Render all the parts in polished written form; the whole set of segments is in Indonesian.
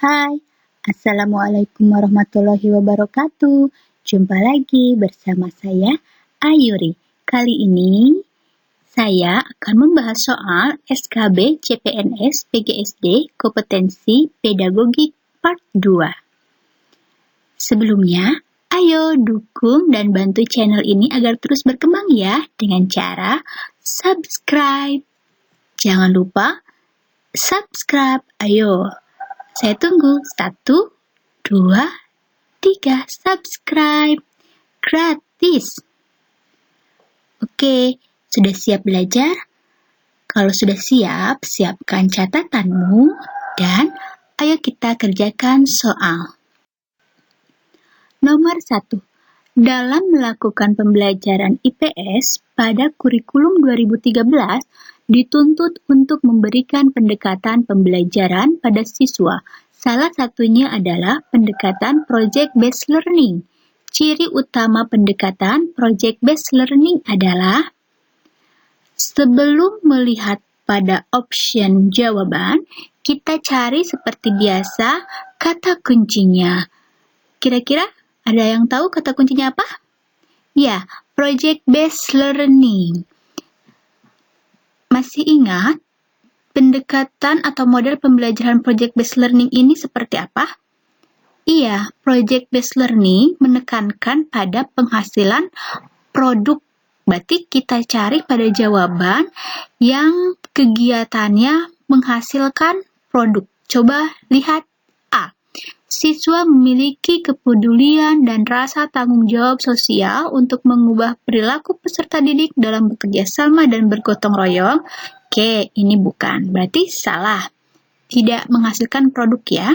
Hai, Assalamualaikum warahmatullahi wabarakatuh. Jumpa lagi bersama saya, Ayuri. Kali ini, saya akan membahas soal SKB CPNS PGSD Kompetensi Pedagogik Part 2. Sebelumnya, ayo dukung dan bantu channel ini agar terus berkembang ya, dengan cara subscribe. Jangan lupa subscribe, ayo. Saya tunggu. 1, 2, 3, subscribe. Gratis. Oke, sudah siap belajar? Kalau sudah siap, siapkan catatanmu dan ayo kita kerjakan soal. Nomor 1. Dalam melakukan pembelajaran IPS pada kurikulum 2013, dituntut untuk memberikan pendekatan pembelajaran pada siswa. Salah satunya adalah pendekatan project-based learning. Ciri utama pendekatan project-based learning adalah sebelum melihat pada option jawaban, kita cari seperti biasa kata kuncinya. Kira-kira ada yang tahu kata kuncinya apa? Ya, project-based learning. Masih ingat pendekatan atau model pembelajaran project-based learning ini seperti apa? Iya, project-based learning menekankan pada penghasilan produk. Berarti kita cari pada jawaban yang kegiatannya menghasilkan produk. Coba lihat A. Siswa memiliki kepedulian dan rasa tanggung jawab sosial untuk mengubah perilaku peserta didik dalam bekerja sama dan bergotong royong. Oke, ini bukan. Berarti salah. Tidak menghasilkan produk ya.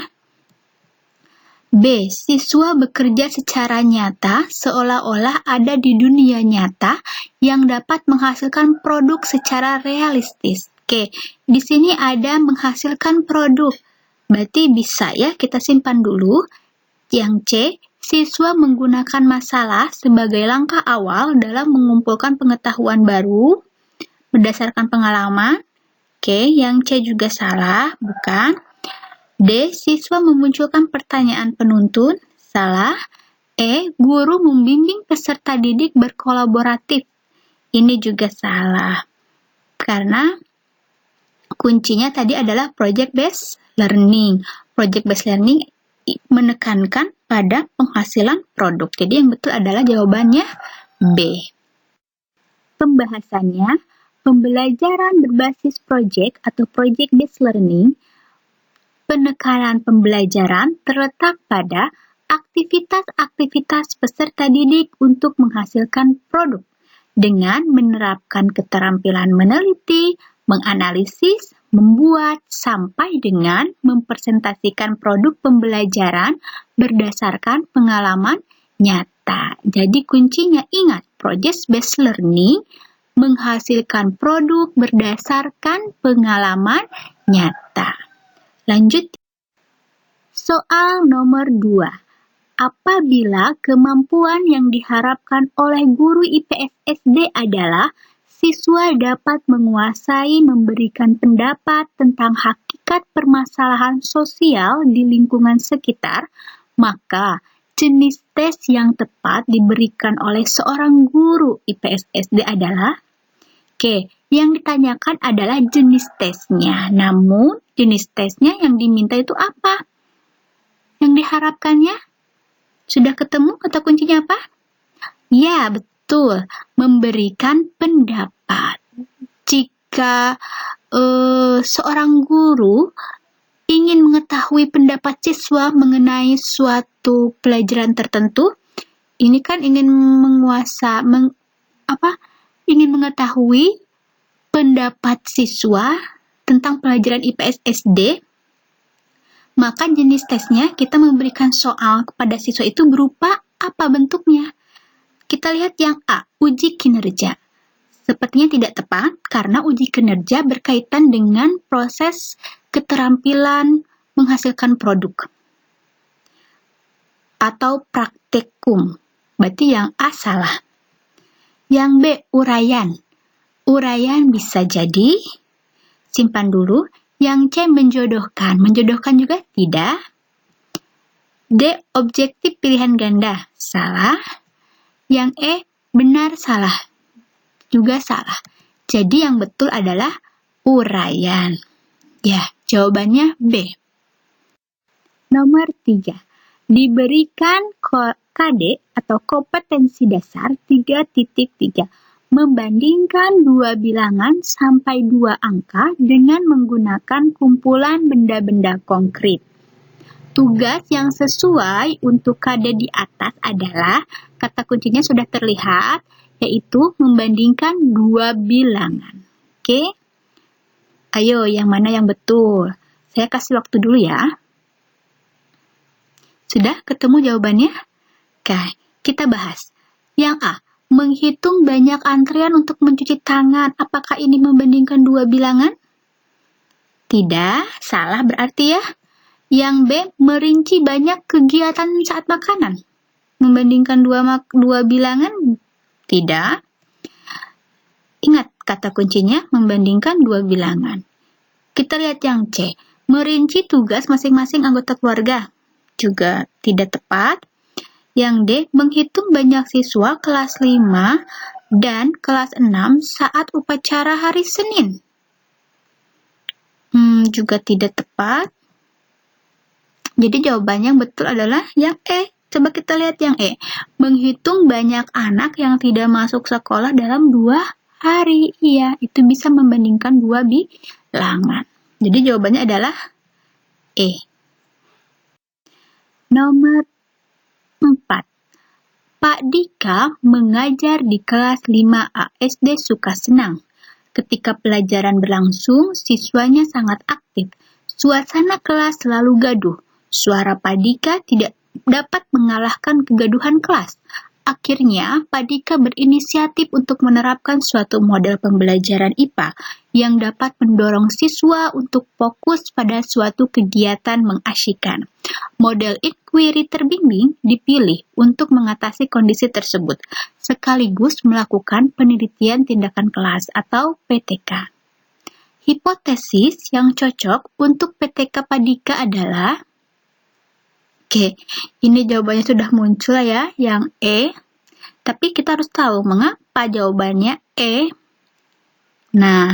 B. Siswa bekerja secara nyata seolah-olah ada di dunia nyata yang dapat menghasilkan produk secara realistis. Oke, di sini ada menghasilkan produk. Berarti bisa ya, kita simpan dulu. Yang C, siswa menggunakan masalah sebagai langkah awal dalam mengumpulkan pengetahuan baru berdasarkan pengalaman. Oke, yang C juga salah, bukan. D, siswa memunculkan pertanyaan penuntun. Salah. E, guru membimbing peserta didik berkolaboratif. Ini juga salah. Karena kuncinya tadi adalah project-based learning. Project-based learning menekankan pada penghasilan produk. Jadi yang betul adalah jawabannya B. Pembahasannya, pembelajaran berbasis project atau project-based learning, penekanan pembelajaran terletak pada aktivitas-aktivitas peserta didik untuk menghasilkan produk dengan menerapkan keterampilan meneliti, menganalisis, membuat, sampai dengan mempresentasikan produk pembelajaran berdasarkan pengalaman nyata. Jadi kuncinya ingat, project-based learning menghasilkan produk berdasarkan pengalaman nyata. Lanjut. Soal nomor 2. Apabila kemampuan yang diharapkan oleh guru IPS SD adalah siswa dapat menguasai memberikan pendapat tentang hakikat permasalahan sosial di lingkungan sekitar, maka jenis tes yang tepat diberikan oleh seorang guru IPS SD adalah Oke, yang ditanyakan adalah jenis tesnya. Namun, jenis tesnya yang diminta itu apa? Yang diharapkannya? Sudah ketemu kata kuncinya apa? Ya, betul. Memberikan pendapat. Jika seorang guru ingin mengetahui pendapat siswa mengenai suatu pelajaran tertentu, ini kan ingin ingin mengetahui pendapat siswa tentang pelajaran IPS SD, maka jenis tesnya kita memberikan soal kepada siswa itu berupa apa bentuknya. Kita lihat yang A, uji kinerja. Sepertinya tidak tepat karena uji kinerja berkaitan dengan proses keterampilan menghasilkan produk atau praktikum. Berarti yang A salah. Yang B, uraian. Uraian bisa jadi, simpan dulu. Yang C, menjodohkan. Menjodohkan juga tidak. D. Objektif pilihan ganda. Salah. Yang E. Benar salah. Juga salah. Jadi yang betul adalah uraian. Ya, jawabannya B. Nomor 3. Diberikan KD atau kompetensi dasar 3.3. Membandingkan dua bilangan sampai dua angka dengan menggunakan kumpulan benda-benda konkret. Tugas yang sesuai untuk KD di atas adalah, kata kuncinya sudah terlihat, yaitu membandingkan dua bilangan. Oke? Ayo, yang mana yang betul? Saya kasih waktu dulu ya. Sudah ketemu jawabannya? Oke, kita bahas. Yang A, menghitung banyak antrian untuk mencuci tangan. Apakah ini membandingkan dua bilangan? Tidak, salah berarti ya. Yang B, merinci banyak kegiatan saat makanan. Membandingkan dua bilangan? Tidak. Ingat kata kuncinya membandingkan dua bilangan. Kita lihat yang C, merinci tugas masing-masing anggota keluarga. Juga tidak tepat. Yang D, menghitung banyak siswa kelas 5 dan kelas 6 saat upacara hari Senin. Juga tidak tepat. Jadi jawabannya yang betul adalah yang E. Coba kita lihat yang E. Menghitung banyak anak yang tidak masuk sekolah dalam 2 hari. Iya, itu bisa membandingkan dua bilangan. Jadi jawabannya adalah E. Nomor 4. Pak Dika mengajar di kelas 5A SD Sukasenang. Ketika pelajaran berlangsung, siswanya sangat aktif. Suasana kelas selalu gaduh. Suara Pak Dika tidak dapat mengalahkan kegaduhan kelas. Akhirnya, Pak Dika berinisiatif untuk menerapkan suatu model pembelajaran IPA yang dapat mendorong siswa untuk fokus pada suatu kegiatan mengasyikkan. Model inquiry terbimbing dipilih untuk mengatasi kondisi tersebut, sekaligus melakukan penelitian tindakan kelas atau PTK. Hipotesis yang cocok untuk PTK Pak Dika adalah, oke, ini jawabannya sudah muncul ya, yang E. Tapi kita harus tahu mengapa jawabannya E. Nah,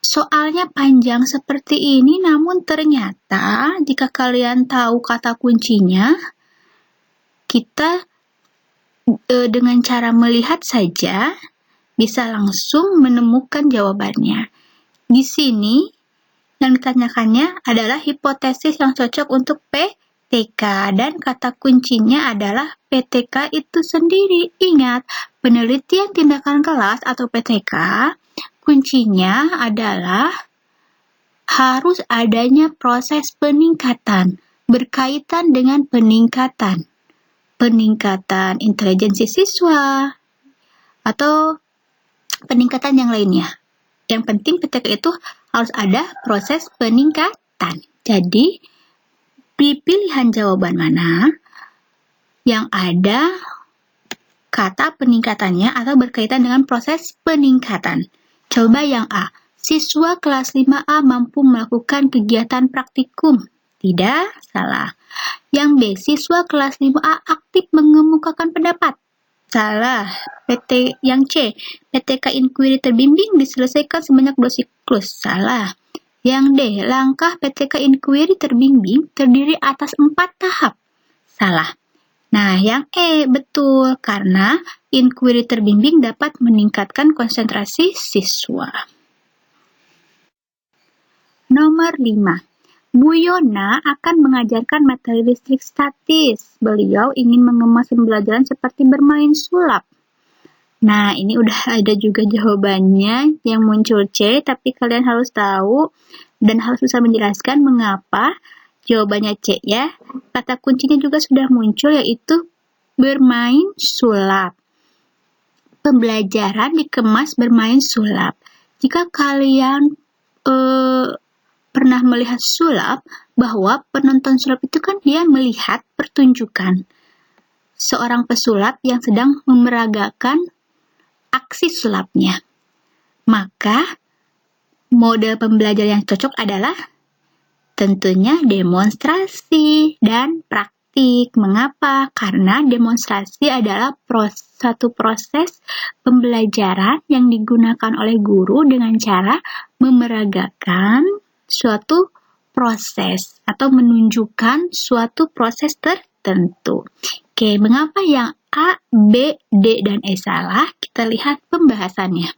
soalnya panjang seperti ini, namun ternyata jika kalian tahu kata kuncinya, kita dengan cara melihat saja bisa langsung menemukan jawabannya. Di sini yang ditanyakannya adalah hipotesis yang cocok untuk PTK dan kata kuncinya adalah PTK itu sendiri. Ingat, penelitian tindakan kelas atau PTK kuncinya adalah harus adanya proses peningkatan berkaitan dengan peningkatan intelijensi siswa atau peningkatan yang lainnya. Yang penting PTK itu harus ada proses peningkatan. Jadi, di pilihan jawaban mana yang ada kata peningkatannya atau berkaitan dengan proses peningkatan? Coba yang A. Siswa kelas 5A mampu melakukan kegiatan praktikum. Tidak, salah. Yang B. Siswa kelas 5A aktif mengemukakan pendapat. Salah. Yang C. PTK inquiry terbimbing diselesaikan sebanyak 2 siklus. Salah. Yang D. Langkah PTK inquiry terbimbing terdiri atas 4 tahap. Salah. Nah, yang E betul, karena inquiry terbimbing dapat meningkatkan konsentrasi siswa. Nomor 5. Bu Yona akan mengajarkan materi listrik statis. Beliau ingin mengemas pembelajaran seperti bermain sulap. Nah, ini udah ada juga jawabannya yang muncul C, tapi kalian harus tahu dan harus bisa menjelaskan mengapa jawabannya C ya. Kata kuncinya juga sudah muncul, yaitu bermain sulap. Pembelajaran dikemas bermain sulap. Jika kalian pernah melihat sulap, bahwa penonton sulap itu kan dia melihat pertunjukan seorang pesulap yang sedang memeragakan aksi sulapnya. Maka model pembelajaran yang cocok adalah Tentunya demonstrasi dan praktik. Mengapa? Karena demonstrasi adalah suatu proses pembelajaran yang digunakan oleh guru dengan cara memeragakan suatu proses atau menunjukkan suatu proses tertentu. Oke, mengapa yang A, B, D, dan E salah? Kita lihat pembahasannya.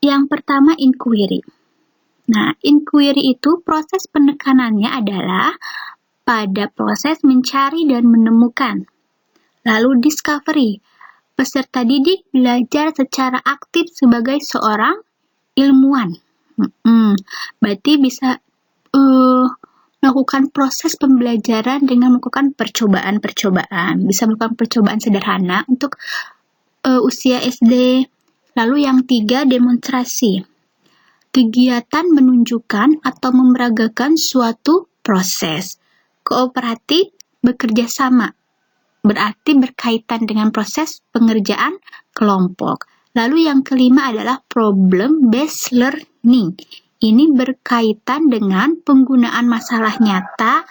Yang pertama, inquiry. Nah, inquiry itu proses penekanannya adalah pada proses mencari dan menemukan. Lalu discovery. Peserta didik belajar secara aktif sebagai seorang ilmuwan. Berarti bisa melakukan proses pembelajaran dengan melakukan percobaan-percobaan. Bisa melakukan percobaan sederhana untuk usia SD. Lalu yang 3, demonstrasi. Kegiatan menunjukkan atau memeragakan suatu proses. Kooperatif, bekerja sama. Berarti berkaitan dengan proses pengerjaan kelompok. Lalu yang kelima adalah problem-based learning. Ini berkaitan dengan penggunaan masalah nyata,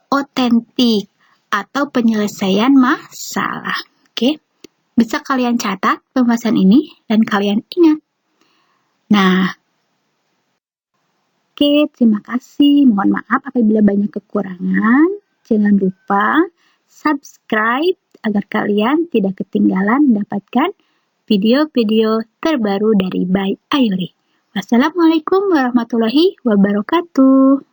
otentik, atau penyelesaian masalah. Oke, bisa kalian catat pembahasan ini dan kalian ingat. Nah, oke, terima kasih. Mohon maaf apabila banyak kekurangan. Jangan lupa subscribe agar kalian tidak ketinggalan mendapatkan video-video terbaru dari By Ayuri. Wassalamualaikum warahmatullahi wabarakatuh.